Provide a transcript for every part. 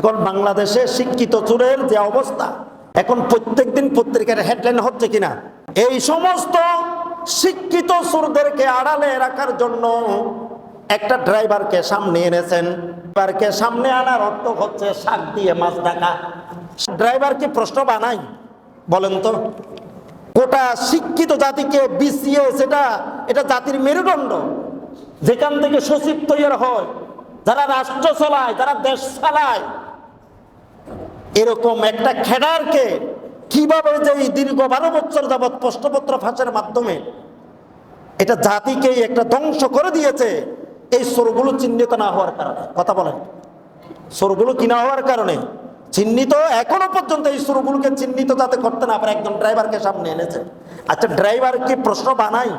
এখন বাংলাদেশে শিক্ষিত চোরের যে অবস্থা, এখন প্রত্যেকদিন পত্রিকার হেডলাইন হচ্ছে কিনা, এই সমস্ত শিক্ষিত চোরদেরকে আড়ালে রাখার জন্য একটা ড্রাইভারকে সামনে এনেছেন। ড্রাইভারকে সামনে আনার অর্থ হচ্ছে শাক দিয়ে মাছ ঢাকা। ড্রাইভার কি প্রশ্ন বানাই বলেন তো? গোটা শিক্ষিত জাতিকে বিসিএ, এটা জাতির মেরুদণ্ড, যেখান থেকে সচিব তৈরি হয়, যারা রাষ্ট্র চালায়, যারা দেশ চালায়, এরকম একটা খেডারকে কিভাবে যে দীর্ঘ 12 বছর যাবৎ প্রশ্নপত্র ফাঁসের মাধ্যমে এটা জাতিকে একটা ধ্বংস করে দিয়েছে, এই চোরগুলো চিহ্নিত না হওয়ার কারণে। কথা বলেন, চোরগুলো কি না হওয়ার কারণে চিহ্নিত, এখনো পর্যন্ত এই চোরগুলোকে চিহ্নিত যাতে করতে না পারে একদম ড্রাইভারকে সামনে এনেছে। আচ্ছা, ড্রাইভার কি প্রশ্ন বানাই?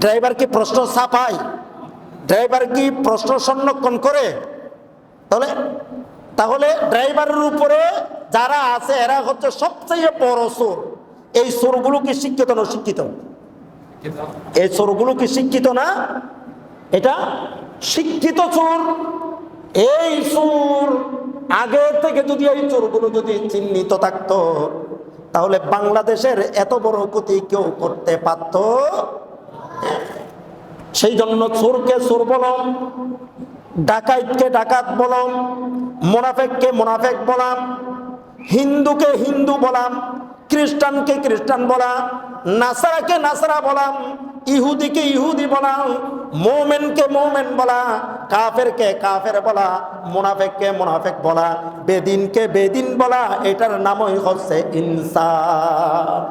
ড্রাইভার কি প্রশ্ন ছাপায়? ড্রাইভার কি প্রশ্ন সংরক্ষণ করে? তাহলে ড্রাইভারের উপরে যারা আছে এরা হচ্ছে সবচেয়ে বড় চোর। এই চোরগুলো কি শিক্ষিত না শিক্ষিত? এই চোরগুলো কি শিক্ষিত না? এটা শিক্ষিত চোর। এই চোর আগে থেকে যদি এই চোরগুলো যদি চিহ্নিত থাকতো, তাহলে বাংলাদেশের এত বড় ক্ষতি কেউ করতে পারত। সেই জন্য চোরকে চোর বলম, ডাকাতকে ডাকাত বলম, মুনাফেককে মুনাফেক বলাম, হিন্দুকে হিন্দু বলাম, খ্রিস্টানকে খ্রিস্টান বলা, নাসারাকে নাসারা বলাম, ইহুদিকে ইহুদি বলা, মোমেনকে মোমেন বলা, কাফেরকে কাফের বলা, মুনাফেককে মুনাফেক বলা, বেদিনকে বেদিন বলা, এটার নামই হচ্ছে ইনসাফ।